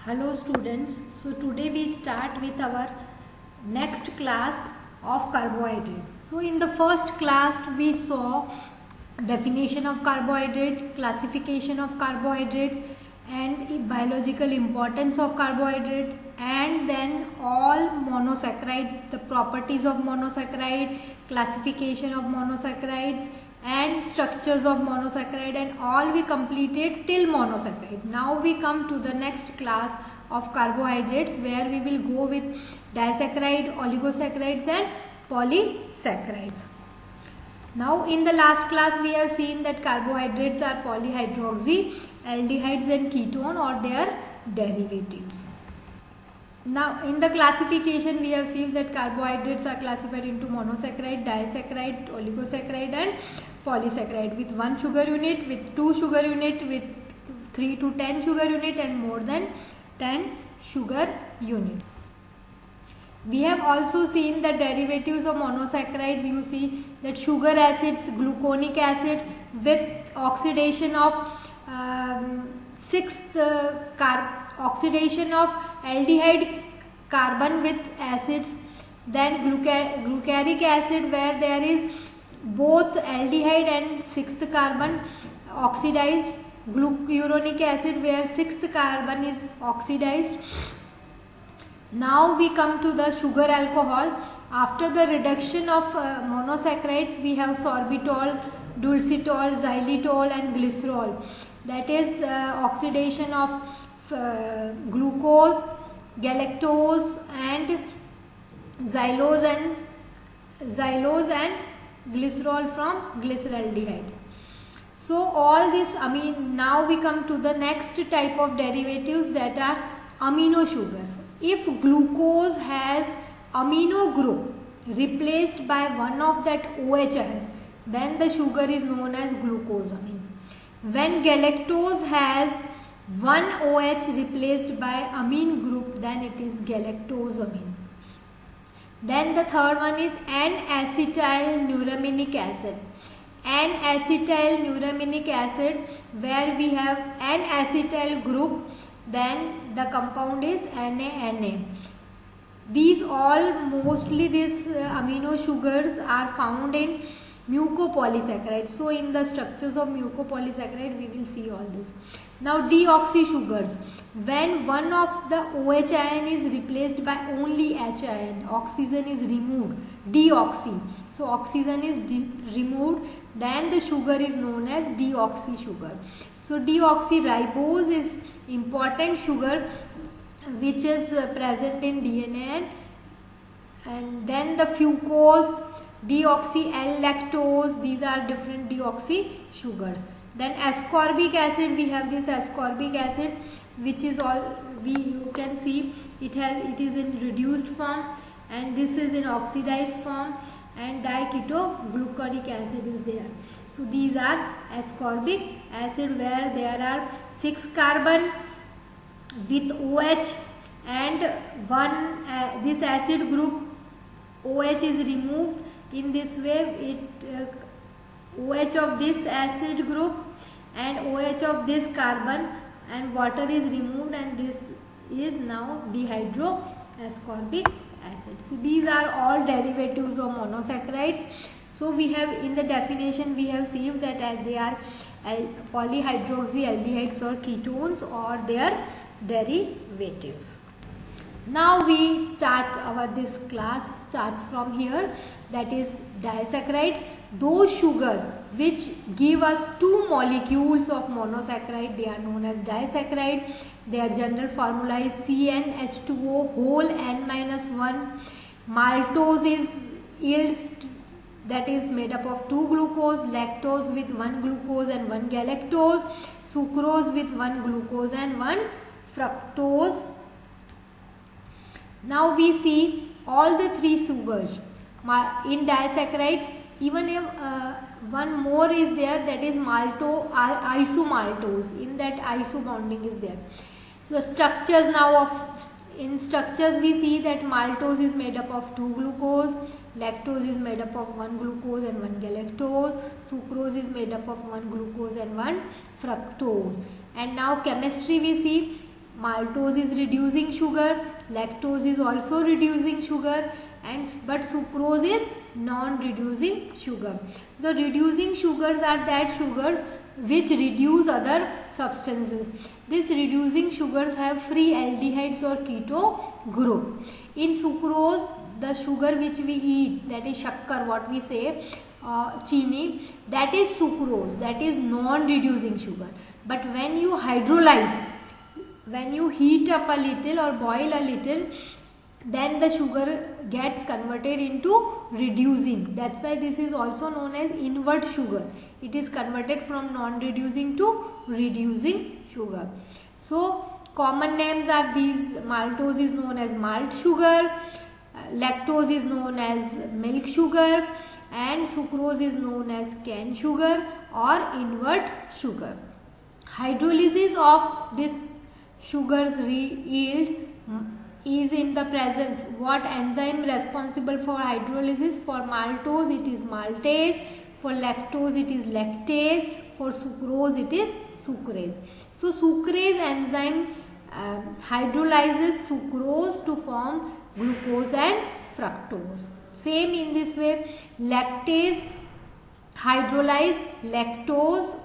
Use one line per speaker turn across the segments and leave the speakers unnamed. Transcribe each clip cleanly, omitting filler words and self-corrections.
Hello students, so today we start with our next class of carbohydrates. So in the first class we saw definition of carbohydrate, classification of carbohydrates and biological importance of carbohydrate, and then all monosaccharide, the properties of monosaccharide, classification of monosaccharides and structures of monosaccharide, and all we completed till monosaccharide. Now we come to the next class of carbohydrates where we will go with disaccharide, oligosaccharides and polysaccharides. Now in the last class we have seen that carbohydrates are polyhydroxy, aldehydes and ketone or their derivatives. Now in the classification we have seen that carbohydrates are classified into monosaccharide, disaccharide, oligosaccharide and polysaccharide, with 1 sugar unit, with 2 sugar unit, with 3 to 10 sugar unit and more than 10 sugar unit. We have also seen the derivatives of monosaccharides. You see that sugar acids, gluconic acid with oxidation of oxidation of aldehyde carbon with acids, then glucaric acid where there is both aldehyde and 6th carbon oxidized, glucuronic acid where 6th carbon is oxidized. Now we come to the sugar alcohol. After the reduction of monosaccharides we have sorbitol, dulcitol, xylitol and glycerol, that is oxidation of glucose, galactose and xylose and glycerol from glyceraldehyde. So all this now we come to the next type of derivatives, that are amino sugars. If glucose has amino group replaced by one of that OH ion, then the sugar is known as glucosamine. When galactose has one OH replaced by amine group, then it is galactosamine. Then the third one is N-acetyl-nuraminic acid. N-acetyl-nuraminic acid, where we have N-acetyl group, then the compound is NaNA. These amino sugars are found in mucopolysaccharides. So in the structures of mucopolysaccharide we will see all this. Now deoxy sugars, when one of the OH ion is replaced by only H ion, oxygen is removed, deoxy. So oxygen is removed, then the sugar is known as deoxy sugar. So deoxyribose is important sugar which is present in DNA, and then the fucose, deoxy L-lactose, these are different deoxy sugars. Then ascorbic acid, we have this ascorbic acid which is you can see it is in reduced form, and this is in oxidized form, and diketogluconic acid is there. So these are ascorbic acid where there are 6 carbon with OH, and this acid group OH is removed. In this way OH of this acid group and OH of this carbon and water is removed, and this is now dehydroascorbic acid. So these are all derivatives of monosaccharides. So we have in the definition we have seen that they are polyhydroxy aldehydes or ketones or their derivatives. Now we start this class starts from here, that is disaccharide. Those sugar which give us 2 molecules of monosaccharide, they are known as disaccharide. Their general formula is CnH2O whole n-1. Maltose yields, that is made up of 2 glucose, lactose with 1 glucose and 1 galactose, sucrose with 1 glucose and 1 fructose. Now we see all the 3 sugars in disaccharides. Even if one more is there, that is isomaltose. In that iso bonding is there. So the structures in structures we see that maltose is made up of 2 glucose, lactose is made up of 1 glucose and 1 galactose, sucrose is made up of 1 glucose and 1 fructose. And now chemistry we see maltose is reducing sugar, lactose is also reducing sugar, but sucrose is non-reducing sugar. The reducing sugars are that sugars which reduce other substances. These reducing sugars have free aldehydes or keto group. In sucrose, the sugar which we eat, that is shakkar, what we say, chini, that is sucrose, that is non-reducing sugar. But when you hydrolyze, when you heat up a little or boil a little, then the sugar gets converted into reducing. That's why this is also known as invert sugar. It is converted from non-reducing to reducing sugar. So common names are these. Maltose is known as malt sugar, lactose is known as milk sugar, and sucrose is known as cane sugar or invert sugar. Hydrolysis of this sugars yield is in the presence. What enzyme responsible for hydrolysis? For maltose it is maltase, for lactose it is lactase, for sucrose it is sucrase. So sucrase enzyme hydrolyzes sucrose to form glucose and fructose. Same in this way, lactase hydrolyze lactose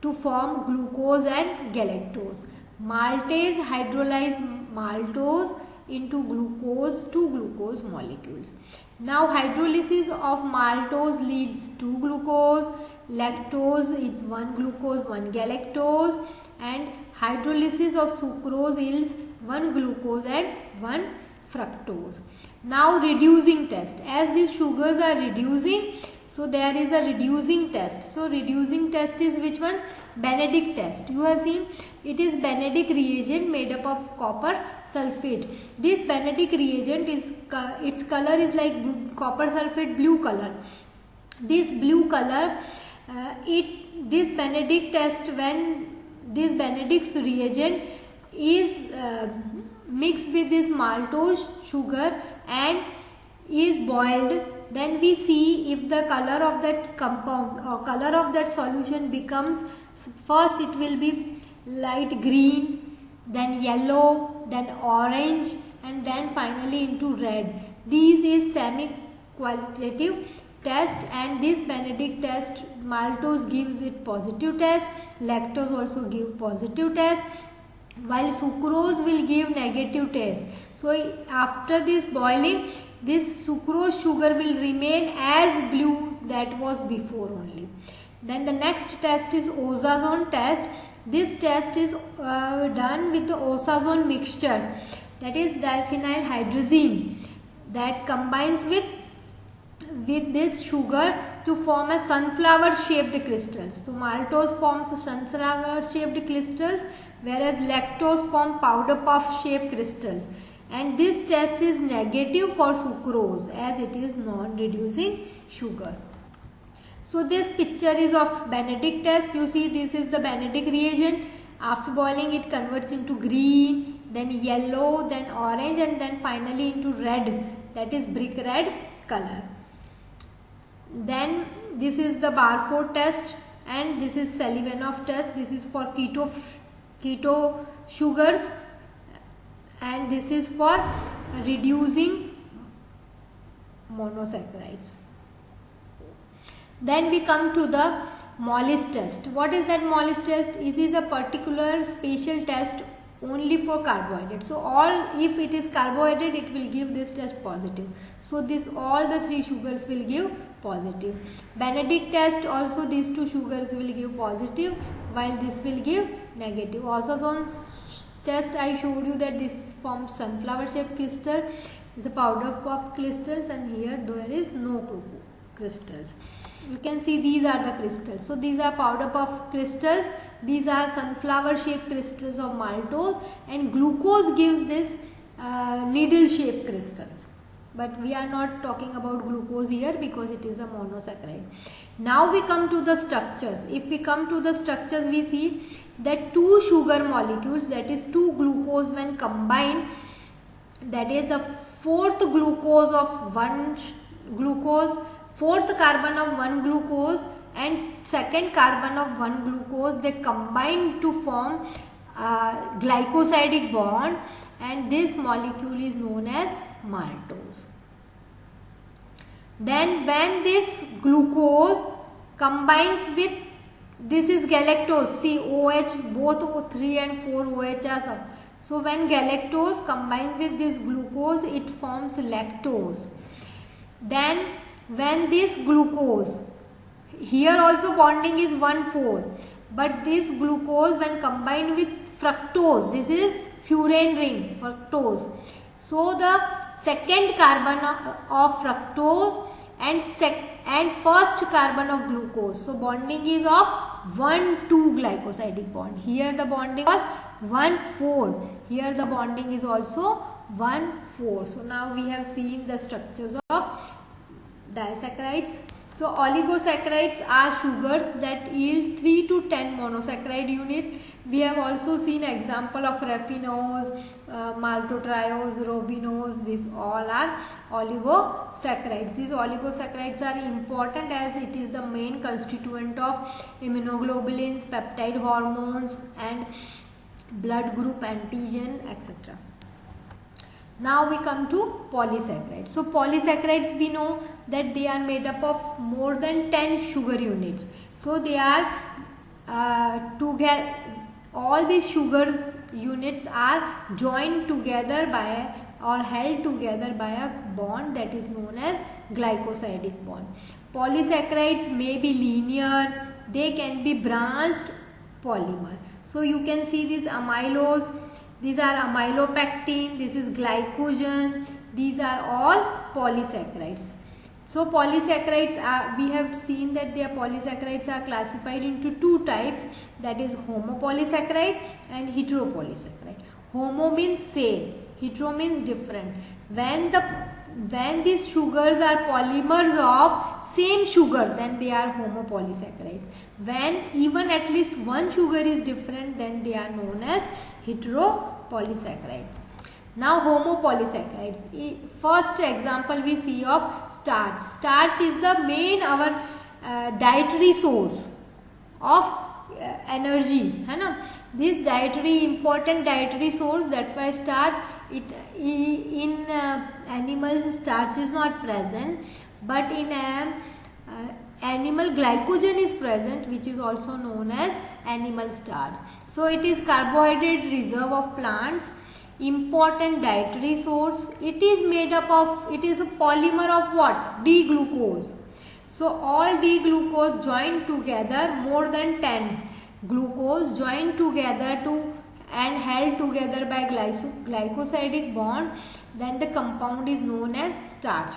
to form glucose and galactose. Maltase hydrolyze maltose into glucose to glucose molecules. Now hydrolysis of maltose leads to glucose, lactose is one glucose, one galactose, and hydrolysis of sucrose yields one glucose and one fructose. Now reducing test. As these sugars are reducing, so there is a reducing test. So reducing test is which one? Benedict test. You have seen it is Benedict reagent made up of copper sulfate. This Benedict reagent is its color is like copper sulfate blue color. This blue color, this Benedict test, when this Benedict's reagent is mixed with this maltose sugar and is boiled, then we see if the color of that compound or color of that solution becomes, first it will be light green, then yellow, then orange, and then finally into red. This is semi-qualitative test, and this Benedict test, maltose gives it positive test, lactose also give positive test, while sucrose will give negative test. So after this boiling, this sucrose sugar will remain as blue that was before only. Then the next test is Oxazone test. This test is done with the Oxazone mixture, that is diphenylhydrazine, that combines with this sugar to form a sunflower shaped crystals. So maltose forms sunflower shaped crystals, whereas lactose form powder puff shaped crystals. And this test is negative for sucrose as it is non-reducing sugar. So this picture is of Benedict test. You see this is the Benedict reagent. After boiling it converts into green, then yellow, then orange, and then finally into red, that is brick red color. Then this is the Barford test, and this is Selivanov test. This is for keto sugars, and this is for reducing monosaccharides. Then we come to the Mollis test. What is that Mollis test? It is a particular special test only for carbohydrate. So if it is carbohydrate, it will give this test positive. So all the three sugars will give positive. Benedict test also, these two sugars will give positive, while this will give negative. Oxazone test, I showed you that this forms sunflower shaped crystal, is a powder puff crystals, and here there is no crystals. You can see these are the crystals. So these are powder puff crystals, these are sunflower shaped crystals of maltose, and glucose gives this needle shaped crystals. But we are not talking about glucose here because it is a monosaccharide. Now we come to the structures. If we come to the structures, we see that two sugar molecules, that is two glucose when combined, that is the fourth glucose of one glucose, fourth carbon of one glucose and second carbon of one glucose, they combine to form glycosidic bond, and this molecule is known as maltose. Then when this glucose combines with, this is galactose, see OH, both 3 and 4 OH are sub. So when galactose combines with this glucose, it forms lactose. Then when this glucose, here also bonding is 1,4, but this glucose when combined with fructose, this is furan ring, fructose. So the second carbon of fructose and first carbon of glucose. So bonding is of 1,2 glycosidic bond. Here the bonding was 1,4. Here the bonding is also 1,4. So now we have seen the structures of disaccharides. So oligosaccharides are sugars that yield 3 to 10 monosaccharide unit. We have also seen example of raffinose, maltotriose, ribinose. These all are oligosaccharides. These oligosaccharides are important as it is the main constituent of immunoglobulins, peptide hormones, and blood group antigen, etc. Now we come to polysaccharides. So polysaccharides, we know that they are made up of more than 10 sugar units. So they are together, all the sugar units are joined together by or held together by a bond that is known as glycosidic bond. Polysaccharides may be linear, they can be branched polymer. So you can see this amylose. These are amylopectin, this is glycogen, these are all polysaccharides. So polysaccharides are, we have seen that their polysaccharides are classified into two types, that is homopolysaccharide and heteropolysaccharide. Homo means same, hetero means different. When these sugars are polymers of same sugar, then they are homopolysaccharides. When even at least one sugar is different, then they are known as heteropolysaccharide. Now homopolysaccharides. First example we see of starch. Starch is the main our dietary source of energy, है ना? This dietary important dietary source, that's why starch, in animals starch is not present, but in animal glycogen is present, which is also known as animal starch. So it is carbohydrate reserve of plants, important dietary source. It is made up of, it is a polymer of what? D-glucose. So all D-glucose joined together, more than 10 glucose joined together to and held together by glycosidic bond, then the compound is known as starch.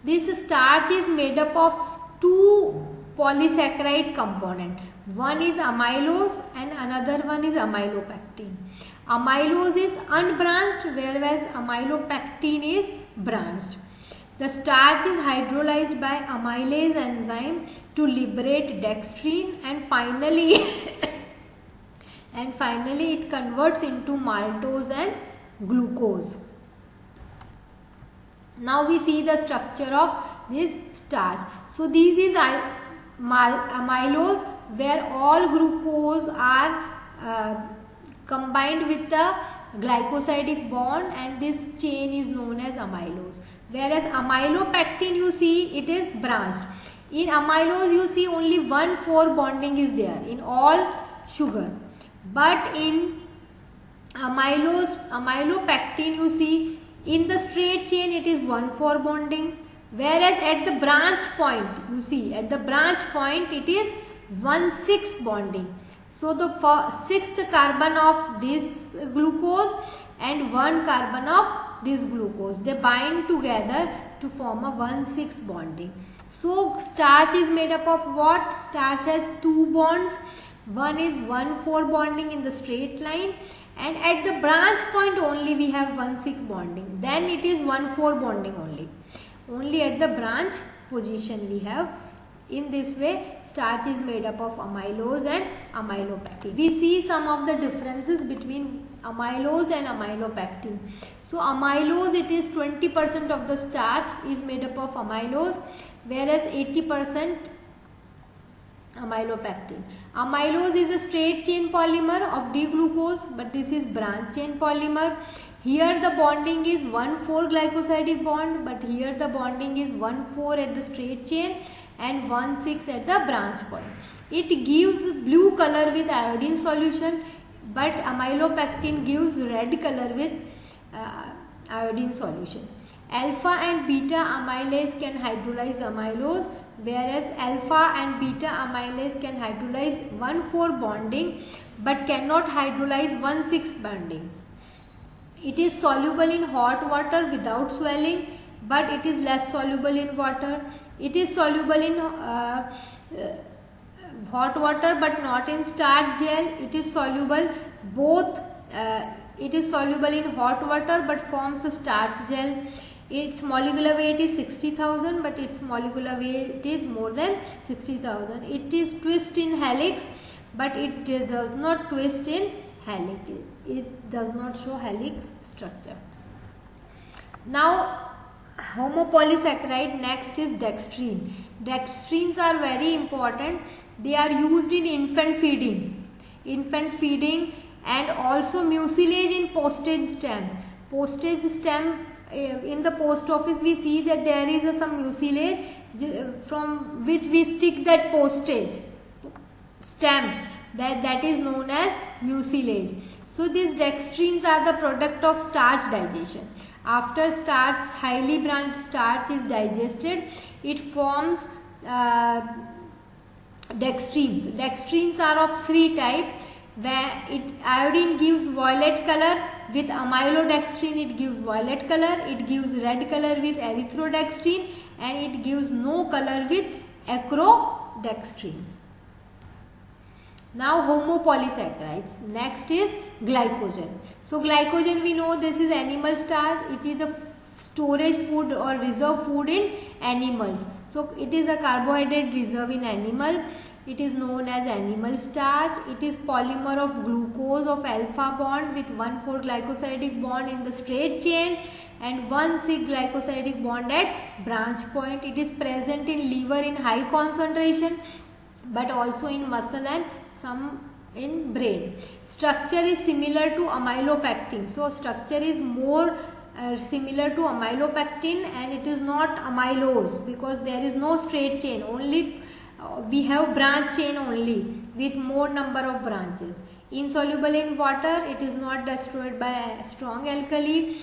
This starch is made up of two polysaccharide component. One is amylose and another one is amylopectin. Amylose is unbranched, whereas amylopectin is branched. The starch is hydrolyzed by amylase enzyme to liberate dextrin, and finally it converts into maltose and glucose. Now we see the structure of this starch. So this is amylose, where all glucose are combined with the glycosidic bond, and this chain is known as amylose. Whereas amylopectin, you see, it is branched. In amylose you see only 1,4 bonding is there in all sugar, but in amylopectin you see in the straight chain it is 1,4 bonding, whereas at the branch point, you see at the branch point it is 1,6 bonding. So the sixth carbon of this glucose and one carbon of this glucose, they bind together to form a 1,6 bonding. So starch is made up of what? Starch has two bonds. One is 1,4 bonding in the straight line, and at the branch point only we have 1,6 bonding. Then it is 1,4 bonding only. Only at the branch position we have. In this way, starch is made up of amylose and amylopectin. We see some of the differences between amylose and amylopectin. So amylose, it is 20% of the starch is made up of amylose, whereas 80% amylopectin. Amylose is a straight chain polymer of D-glucose, but this is branch chain polymer. Here the bonding is 1,4 glycosidic bond, but here the bonding is 1,4 at the straight chain and 1,6 at the branch point. It gives blue color with iodine solution, but amylopectin gives red color with iodine solution. Alpha and beta amylase can hydrolyze amylose, whereas alpha and beta amylase can hydrolyze 1,4 bonding but cannot hydrolyze 1,6 bonding. It is soluble in hot water without swelling, but it is less soluble in water. It is soluble in hot water but not in starch gel. It is soluble both. It is soluble in hot water but forms a starch gel. Its molecular weight is 60,000, but its molecular weight is more than 60,000. It is twist in helix, but it does not twist in helix. It does not show helix structure. Now, homopolysaccharide, next is dextrine. Dextrines are very important. They are used in infant feeding and also mucilage in postage stamp. Postage stamp, in the post office we see that there is some mucilage from which we stick that postage stamp, that is known as mucilage. So these dextrines are the product of starch digestion. After starch, highly branched starch is digested, it forms dextrines. Dextrines are of three types, where iodine gives violet color, with amylodextrin it gives violet color, it gives red color with erythrodextrin, and it gives no color with acrodextrin. Now homopolysaccharides. Next is glycogen. So glycogen, we know this is animal starch. It is a storage food or reserve food in animals. So it is a carbohydrate reserve in animal. It is known as animal starch. It is polymer of glucose of alpha bond with 1,4 glycosidic bond in the straight chain and 1,6 glycosidic bond at branch point. It is present in liver in high concentration, but also in muscle and some in brain. Structure is similar to amylopectin. So structure is more similar to amylopectin, and it is not amylose because there is no straight chain, only we have branch chain only with more number of branches. Insoluble in water, it is not destroyed by a strong alkali.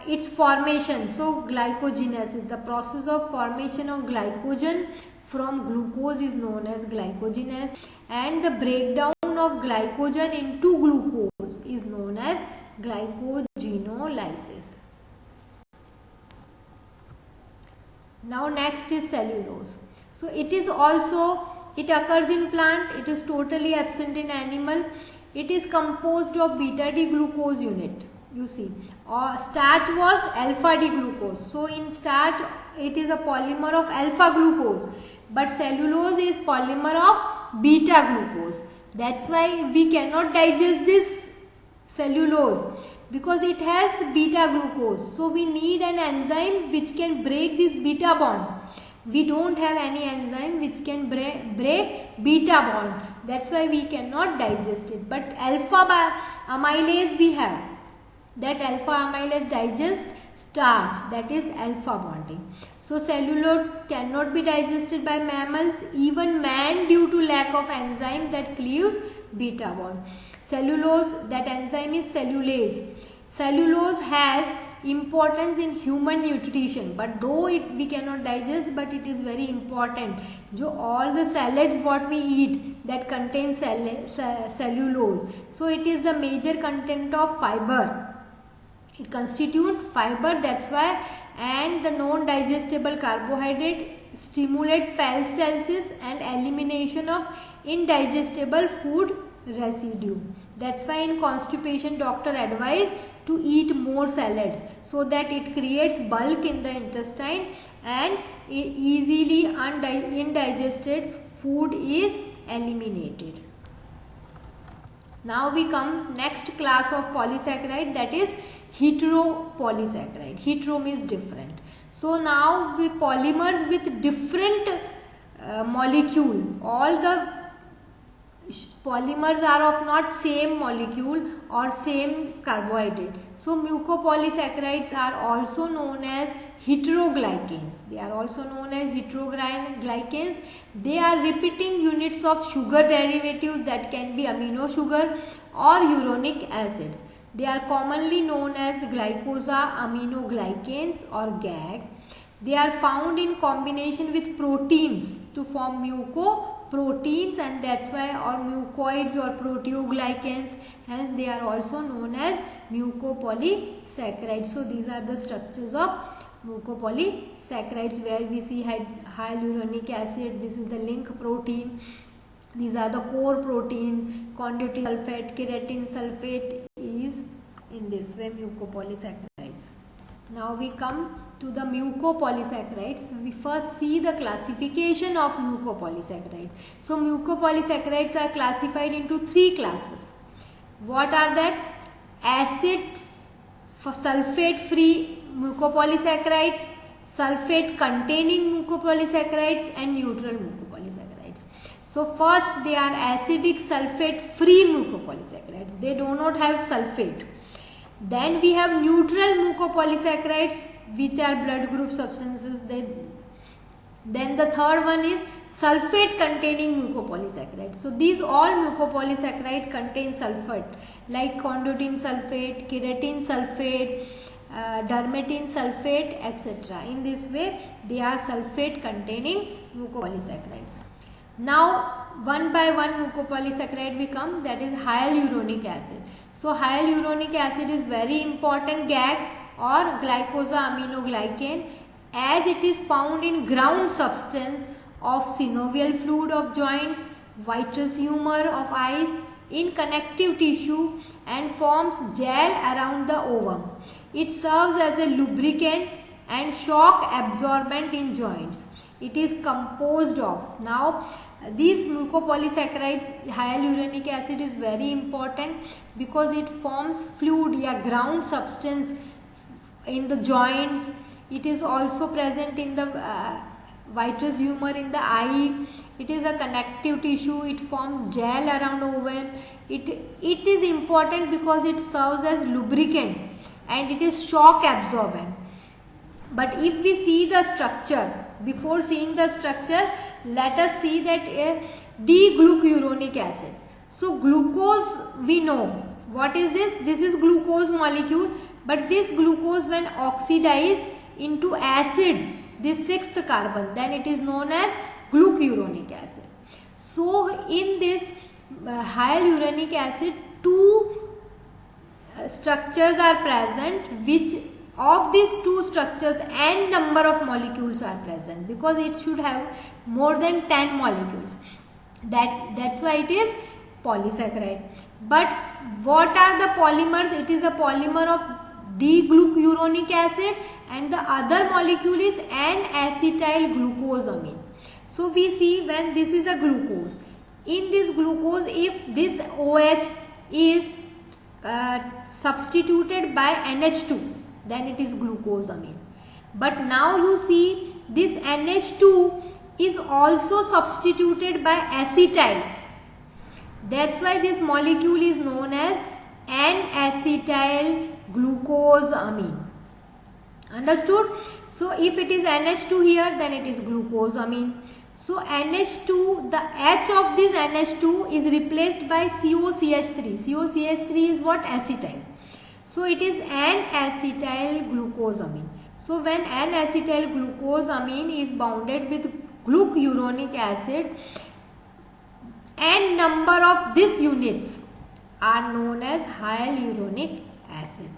Its formation, so glycogenesis, the process of formation of glycogen from glucose is known as glycogenesis, and the breakdown of glycogen into glucose is known as glycogenolysis. Now next is cellulose. So it is also, it occurs in plant, it is totally absent in animal. It is composed of beta D glucose unit. You see, starch was alpha D glucose. So in starch it is a polymer of alpha glucose, but cellulose is polymer of beta glucose. That's why we cannot digest this cellulose, because it has beta glucose. So we need an enzyme which can break this beta bond. We don't have any enzyme which can break beta bond. That's why we cannot digest it. But alpha amylase we have. That alpha amylase digests starch, that is alpha bonding. So cellulose cannot be digested by mammals, even man, due to lack of enzyme that cleaves beta bond. Cellulose, that enzyme is cellulase. Cellulose has importance in human nutrition, but though we cannot digest, but it is very important. All the salads what we eat that contains cellulose, so it is the major content of fiber. It constitutes fiber, that's why, and the non-digestible carbohydrate stimulate peristalsis and elimination of indigestible food residue. That's why in constipation doctor advise to eat more salads, so that it creates bulk in the intestine and easily indigested food is eliminated. Now we come next class of polysaccharide, that is heteropolysaccharide. Hetero means different. So now we polymers with different molecule. All the polymers are of not same molecule or same carbohydrate. So mucopolysaccharides are also known as heteroglycans. They are also known as heteroglycans. They are repeating units of sugar derivatives that can be amino sugar or uronic acids. They are commonly known as glycosaminoglycans or GAG. They are found in combination with proteins to form mucoproteins, and that's why, or mucoids or proteoglycans, hence they are also known as mucopolysaccharides. So these are the structures of mucopolysaccharides, where we see hyaluronic acid. This is the link protein. These are the core proteins. Conducting sulfate, keratin sulfate is in this way mucopolysaccharides. Now we come to the mucopolysaccharides. We first see the classification of mucopolysaccharides. So mucopolysaccharides are classified into three classes. What are that? Acid sulfate free mucopolysaccharides, sulfate containing mucopolysaccharides, and neutral mucopolysaccharides. So first, they are acidic sulfate free mucopolysaccharides. They do not have sulfate. Then we have neutral mucopolysaccharides, which are blood group substances. Then the third one is sulfate containing mucopolysaccharides. So these all mucopolysaccharides contain sulfate, like conductin sulfate, keratin sulfate, dermatin sulfate, etc. In this way, they are sulfate containing mucopolysaccharides. Now one by one mucopolysaccharide we come, that is hyaluronic acid. So hyaluronic acid is very important GAG or glycosaminoglycan, as it is found in ground substance of synovial fluid of joints, vitreous humor of eyes, in connective tissue, and forms gel around the ovum. It serves as a lubricant and shock absorbent in joints. It is composed of, now these mucopolysaccharides, hyaluronic acid is very important because it forms fluid, ground substance in the joints. It is also present in the vitreous humor in the eye. It is a connective tissue. It forms gel around ovum. It is important because it serves as lubricant and it is shock absorbent. But if we see the structure, before seeing the structure, let us see that D-glucuronic acid. So glucose, we know. What is this? This is glucose molecule, but this glucose when oxidized into acid, this sixth carbon, then it is known as glucuronic acid. So in this hyaluronic acid, two structures are present, which of these two structures n number of molecules are present, because it should have more than 10 molecules. That's why it is polysaccharide. But what are the polymers? It is a polymer of D-glucuronic acid, and the other molecule is N-acetyl glucosamine. So we see when this is a glucose. In this glucose, if this OH is substituted by NH2, then it is glucosamine. But now you see this NH2 is also substituted by acetyl. That's why this molecule is known as N-acetyl glucosamine. Understood? So if it is NH2 here, then it is glucosamine. So NH2, the H of this NH2 is replaced by COCH3. COCH3 is what? Acetyl. So it is N-acetyl glucosamine. So when N-acetyl glucosamine is bounded with glucuronic acid, n number of these units are known as hyaluronic acid.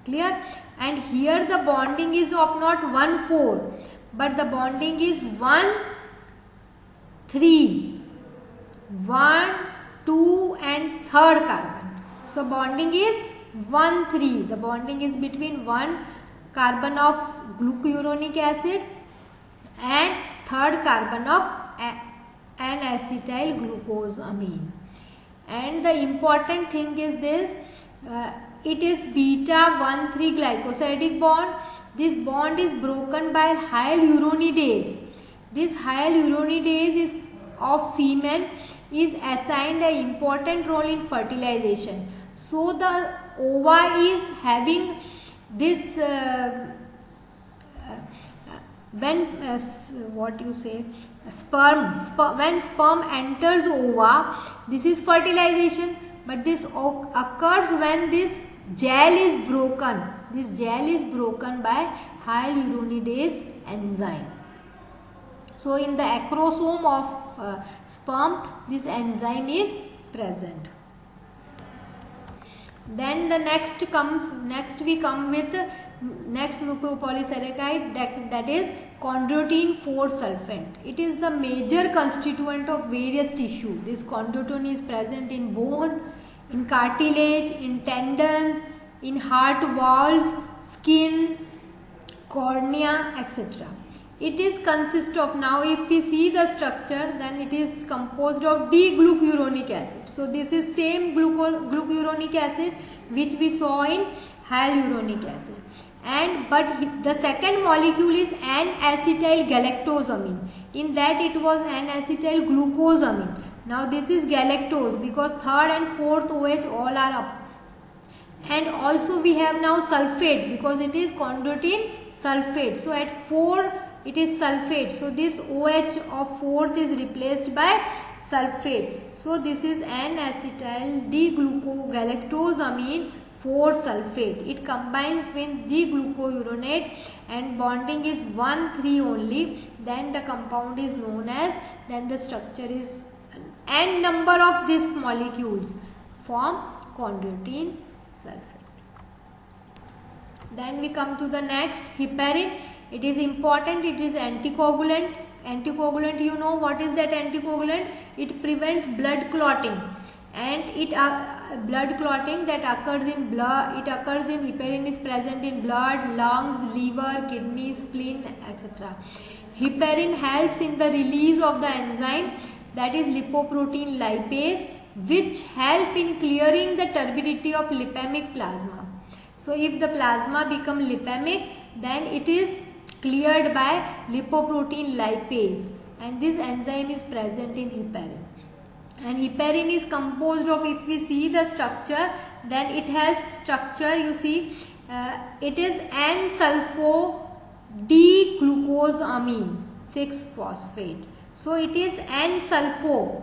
Clear? And here the bonding is of not 1,4, but the bonding is 1,3, 1, 2 and third carbon. So bonding is 1,3. The bonding is between one carbon of glucuronic acid and third carbon of N-acetyl glucosamine. And the important thing is this, it is beta 1,3 glycosidic bond. This bond is broken by hyaluronidase. This hyaluronidase is of semen is assigned an important role in fertilization. So the ova is having this when what you say sperm when sperm enters ova, this is fertilization, but this occurs when this gel is broken. This gel is broken by hyaluronidase enzyme. So in the acrosome of sperm, this enzyme is present. Then the next we come with next mucopolysaccharide, that is chondroitin 4 sulfate. It is the major constituent of various tissue. This chondroitin is present in bone, in cartilage, in tendons, in heart valves, skin, cornea, etc. It is consist of, now if we see the structure, then it is composed of D-glucuronic acid. So this is same glucuronic acid which we saw in hyaluronic acid. And but the second molecule is N-acetyl galactosamine. In that it was N-acetyl glucosamine. Now this is galactose because third and fourth OH all are up. And also we have now sulfate because it is chondroitin sulfate. So at 4 it is sulfate. So this OH of fourth is replaced by sulfate. So this is N-acetyl D-glucogalactosamine 4 sulfate. It combines with D-glucouronate and bonding is 1,3 only. Then the compound is known as, then the structure is n number of these molecules form chondroitin sulfate. Then we come to the next, heparin. It is important, it is anticoagulant. Anticoagulant, you know what is that anticoagulant? It prevents blood clotting, and it blood clotting that occurs in blood, it occurs in heparin is present in blood, lungs, liver, kidney, spleen, etc. Heparin helps in the release of the enzyme that is lipoprotein lipase, which help in clearing the turbidity of lipemic plasma. So if the plasma become lipemic, then it is cleared by lipoprotein lipase, and this enzyme is present in heparin. And heparin is composed of, if we see the structure, then it has structure, you see, it is N-sulfo D-glucosamine 6-phosphate. So it is N-sulfo.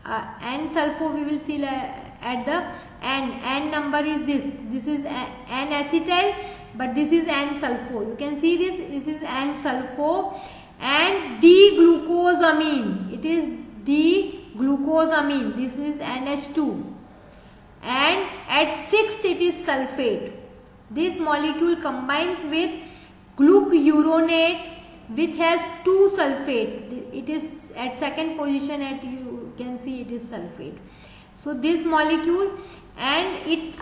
N-sulfo we will see at the N number is this. This is N-acetyl, but this is N-sulfo. You can see this is N-sulfo and D-glucosamine. It is D-glucosamine. This is NH2. And at 6th it is sulfate. This molecule combines with glucuronate, which has 2 sulfate. It is at second position, at you can see it is sulfate. So this molecule, and it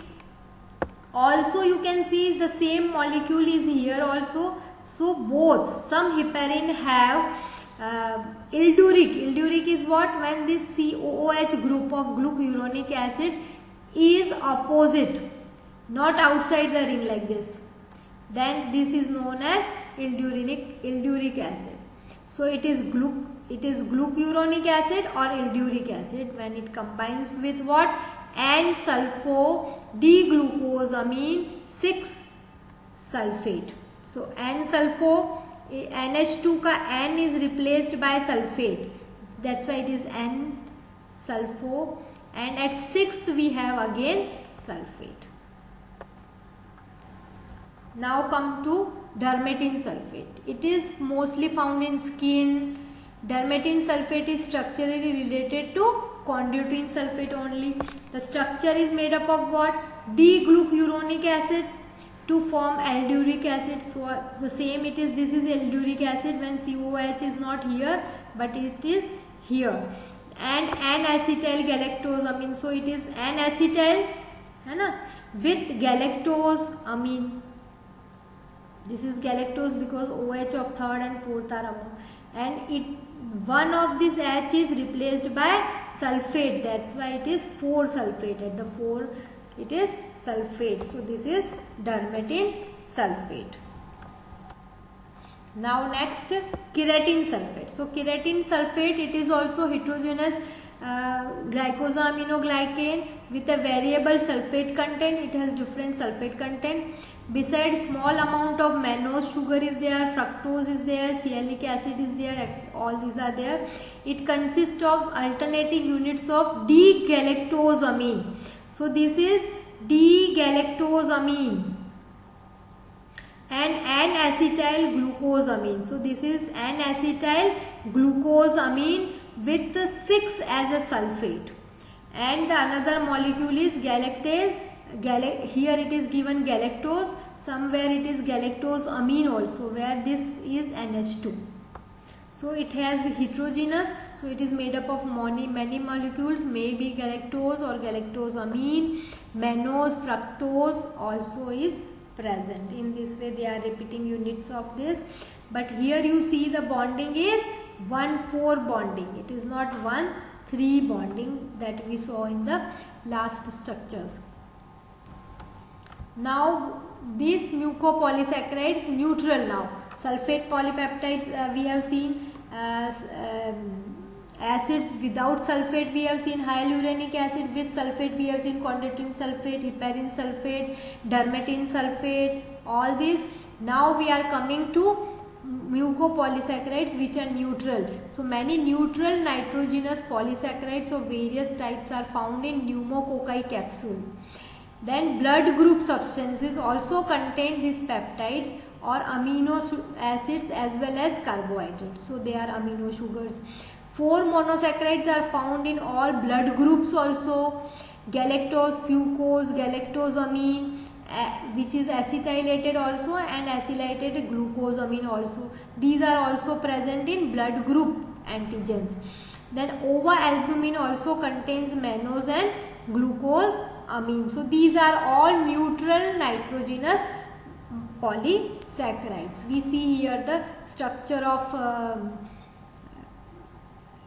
also you can see the same molecule is here also. So both, some heparin have ilduric. Ilduric is what? When this COOH group of glucuronic acid is opposite, not outside the ring like this, then this is known as ilduric acid. So it is glucuronic acid or ilduric acid when it combines with what? N-sulfo D-glucosamine 6-sulfate. So N-sulfo, NH2 ka N is replaced by sulfate. That's why it is N-sulfo. And at 6th we have again sulfate. Now come to dermatin sulfate. It is mostly found in skin. Dermatin sulfate is structurally related to chondroitin sulfate only. The structure is made up of what? D-glucuronic acid to form ilduric acid. So the same it is, this is ilduric acid when COH is not here but it is here. And N-acetyl galactosamine. So it is N-acetyl with galactosamine. This is galactose because OH of third and fourth are among, and one of this H is replaced by sulfate. That's why it is 4-sulfate. At the 4 it is sulfate. So this is dermatin sulfate. Now next, keratin sulfate. So keratin sulfate, it is also heterogeneous glycosaminoglycan with a variable sulfate content. It has different sulfate content. Besides, small amount of mannose sugar is there, fructose is there, sialic acid is there, all these are there. It consists of alternating units of D-galactosamine. So this is D-galactosamine and N-acetyl glucosamine. So this is N-acetyl glucosamine with 6 as a sulfate, and the another molecule is galactase. Here it is given galactose, somewhere it is galactosamine also, where this is NH2. So it has heterogeneous, so it is made up of many molecules, maybe galactose or galactosamine, mannose, fructose also is present. In this way they are repeating units of this, but here you see the bonding is 1,4 bonding. It is not 1,3 bonding that we saw in the last structures. Now these mucopolysaccharides neutral now. Sulfate polypeptides we have seen, acids without sulfate we have seen, hyaluronic acid with sulfate we have seen, chondroitin sulfate, heparin sulfate, dermatin sulfate, all these. Now we are coming to mucopolysaccharides which are neutral. So many neutral nitrogenous polysaccharides of various types are found in pneumococci capsule. Then blood group substances also contain these peptides or amino acids as well as carbohydrates. So they are amino sugars. 4 monosaccharides are found in all blood groups also. Galactose, fucose, galactosamine, which is acetylated also, and acylated glucosamine also. These are also present in blood group antigens. Then ova-albumin also contains mannose and glucosamine. So these are all neutral nitrogenous polysaccharides. We see here the structure of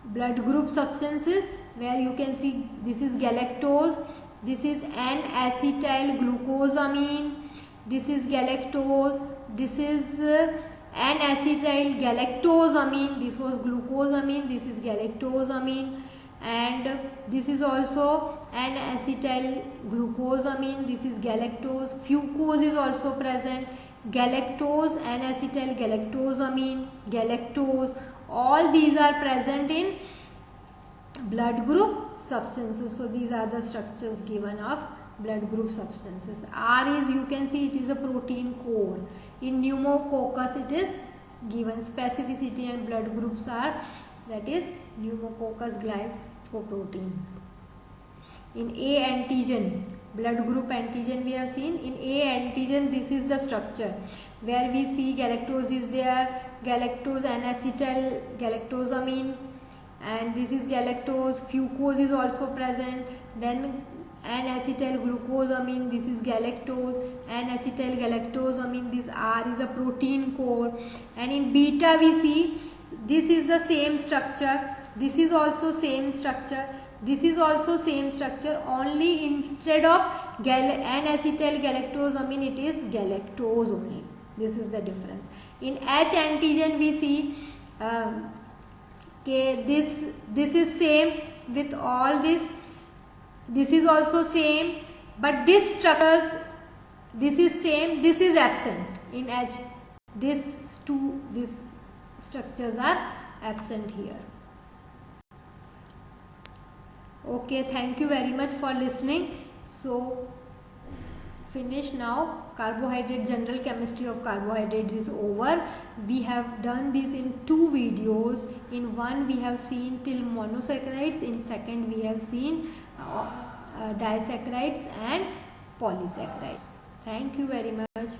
blood group substances, where you can see this is galactose, this is N-acetyl glucosamine, this is galactose, this is N-acetyl galactosamine, this was glucosamine, this is galactosamine, and this is also N-acetyl glucosamine, this is galactose. Fucose is also present, galactose, N-acetyl galactosamine, galactose. All these are present in blood group substances. So these are the structures given of blood group substances. R is, you can see, it is a protein core. In pneumococcus it is given specificity and blood groups are, that is pneumococcus glycoprotein. In A antigen, blood group antigen we have seen. In A antigen, this is the structure where we see galactose is there, galactose, N-acetyl galactosamine, and this is galactose. Fucose is also present. Then N-acetyl glucosamine, this is galactose, N-acetyl galactosamine. This R is a protein core. And in beta we see this is the same structure, this is also same structure, this is also same structure, only instead of N-acetyl galactosamine it is galactose only. This is the difference. In H antigen we see this is same with all this, this is also same, but this structures, this is same, this is absent in H. These structures are absent here. Okay, thank you very much for listening. So finish now. Carbohydrate, general chemistry of carbohydrates is over. We have done this in 2 videos. In one we have seen till monosaccharides, in second we have seen disaccharides and polysaccharides. Thank you very much.